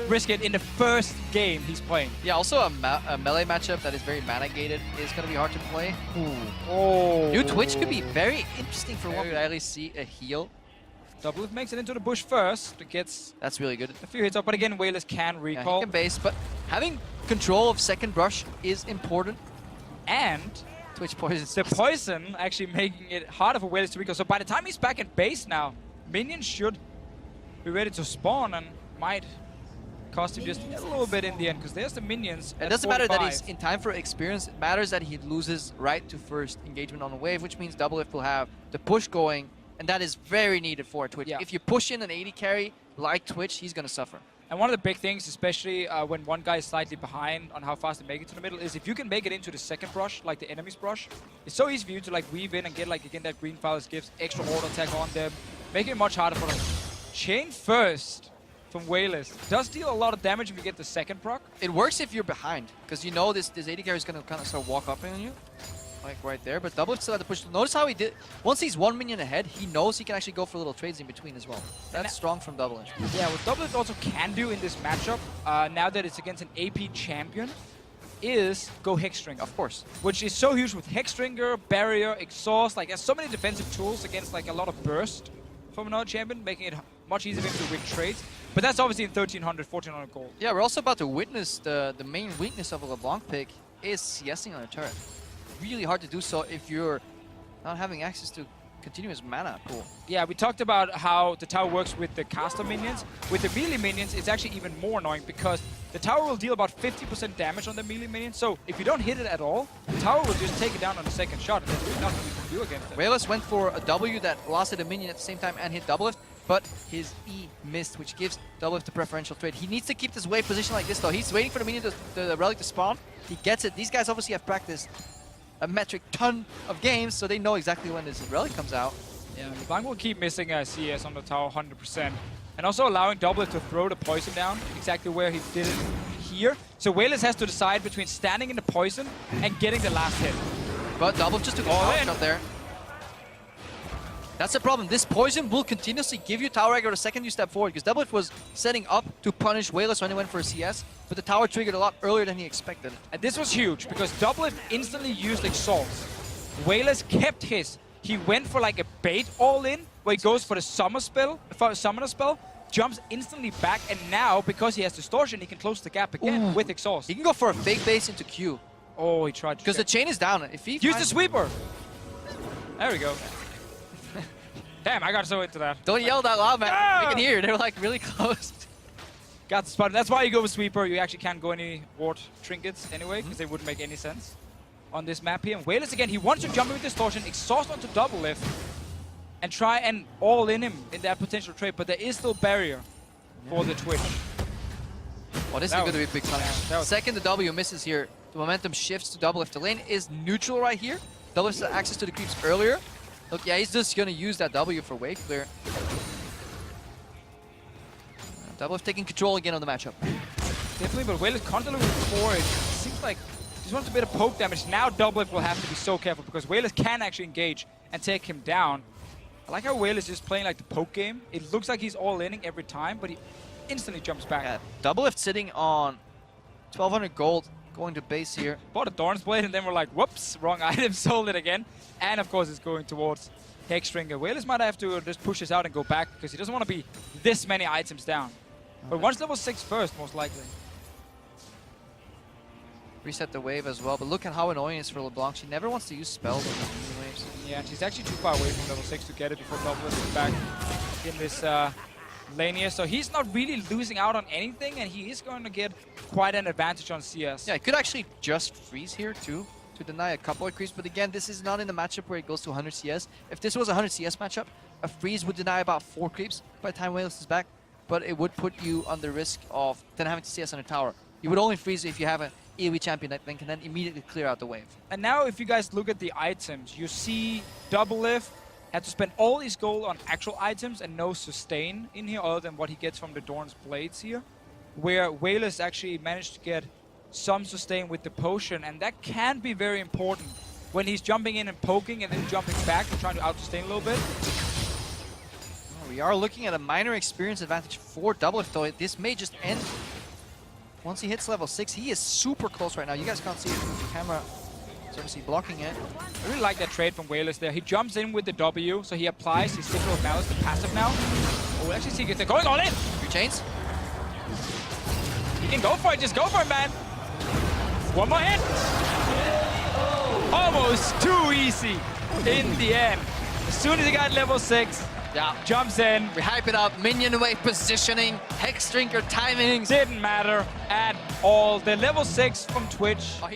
risk it in the first game he's playing. Yeah, also a melee matchup that is very mana gated is going to be hard to play. Oh. New Twitch could be very interesting for one. We at least see a heal. Doublelift makes it into the bush first. It gets That's really good. a few hits up, but again, We1less can recall. Yeah, he can base, but having control of second brush is important. And Twitch poison. the poison actually making it harder for We1less to recall. So by the time he's back in base now, minions should be ready to spawn and might cost him just a little bit in the end, because there's the minions. It doesn't matter that he's in time for experience. It matters that he loses right to first engagement on the wave, which means Doublelift will have the push going, and that is very needed for Twitch. Yeah. If you push in an 80 carry like Twitch, he's going to suffer. And one of the big things, especially when one guy is slightly behind on how fast they make it to the middle, is if you can make it into the second brush, like the enemy's brush, it's so easy for you to like weave in and get like again that green phallus gives extra auto attack on them, making it much harder for them. Chain first from We1less does deal a lot of damage if you get the second proc. It works if you're behind, because you know this 80 carry is going to kind of start walk up on you. Like right there, but Doublelift still had to push. Notice how he did. Once he's 1 minion ahead, he knows he can actually go for little trades in between as well. That's strong from Doublelift. Yeah, what Doublelift also can do in this matchup, now that it's against an AP champion, is go Hexstringer. Of course. Which is so huge with Hexstringer, Barrier, Exhaust. Like, there's so many defensive tools against like a lot of burst from another champion, making it much easier for him to win trades. But that's obviously in 1300, 1400 gold. Yeah, we're also about to witness the main weakness of a LeBlanc pick is CSing on a turret. Really hard to do so if you're not having access to continuous mana pool. Yeah, we talked about how the tower works with the caster minions. With the melee minions, it's actually even more annoying because the tower will deal about 50% damage on the melee minion. So if you don't hit it at all, the tower will just take it down on the second shot, and there's really nothing you can do against it. We1less went for a W that lasted a minion at the same time and hit Doublelift, but his E missed, which gives Doublelift the preferential trade. He needs to keep this wave position like this, though. He's waiting for the minion, the relic to spawn. He gets it. These guys obviously have practiced a metric ton of games, so they know exactly when this relic comes out. Yeah, LeBlanc will keep missing CS on the tower 100%. And also allowing Doublelift to throw the poison down exactly where he did it here. So We1less has to decide between standing in the poison and getting the last hit. But Doublelift just took a power shot there. That's the problem. This poison will continuously give you tower aggro the second you step forward, because Doublelift was setting up to punish We1less when he went for a CS, but the tower triggered a lot earlier than he expected. And this was huge, because Doublelift instantly used Exhaust. We1less kept his. He went for like a bait all-in, where he goes for the summoner spell, jumps instantly back, and now, because he has Distortion, he can close the gap again with Exhaust. He can go for a fake base into Q. Oh, he tried to. Because the chain is down. If he use the sweeper! There we go. Damn, I got so into that. Don't yell that loud, man. Ah! We can hear. They're like really close. Got the spot. That's why you go with sweeper. You actually can't go any ward trinkets anyway, because they wouldn't make any sense on this map here. And We1less again, he wants to jump in with Distortion, Exhaust onto Doublelift, and try and all in him in that potential trade, but there is still barrier for the Twitch. Well, this is going to be a big punish. Second, the W misses here. The momentum shifts to Doublelift. The lane is neutral right here. Doublelift has access to the creeps earlier. Look, yeah, he's just going to use that W for wave clear. Doublelift taking control again on the matchup. Definitely, but We1less constantly moving forward. It seems like he just wants a bit of poke damage. Now Doublelift will have to be so careful, because We1less can actually engage and take him down. I like how We1less is just playing like the poke game. It looks like he's all-inning every time, but he instantly jumps back. Yeah, Doublelift sitting on 1200 gold, going to base here. Bought a Thorn's Blade, and then we're like, whoops, wrong item, sold it again. And of course, it's going towards Hexstringer. We1less might have to just push this out and go back, because he doesn't want to be this many items down. But once level 6 first, most likely. Reset the wave as well, but look at how annoying it is for LeBlanc. She never wants to use spells on the waves. Yeah, and she's actually too far away from level 6 to get it before Doublelift is back in this lane here. So he's not really losing out on anything, and he is going to get quite an advantage on CS. Yeah, he could actually just freeze here too, to deny a couple of creeps, but again, this is not in the matchup where it goes to 100 CS. If this was a 100 CS matchup, a freeze would deny about 4 creeps by the time We1less is back, but it would put you on the risk of then having to CS on a tower. You would only freeze if you have an AoE champion that can then immediately clear out the wave. And now if you guys look at the items, you see Doublelift had to spend all his gold on actual items and no sustain in here other than what he gets from the Dorn's Blades here, where We1less actually managed to get some sustain with the potion, and that can be very important when he's jumping in and poking and then jumping back and trying to out-sustain a little bit. We are looking at a minor experience advantage for Doublelift, though. This may just end Once he hits level 6, he is super close right now. You guys can't see it from the camera. So obviously blocking it. I really like that trade from We1less there. He jumps in with the W, so he applies his Signal of Malice, the passive now. Oh, actually see if they're going all in. 3 chains. He can go for it, just go for it, man. One more hit. Almost too easy in the end. As soon as he got level 6, Yeah. jumps in. We hype it up. Minion wave positioning, Hex Drinker timings. Didn't matter at all. The level 6 from Twitch. Oh, he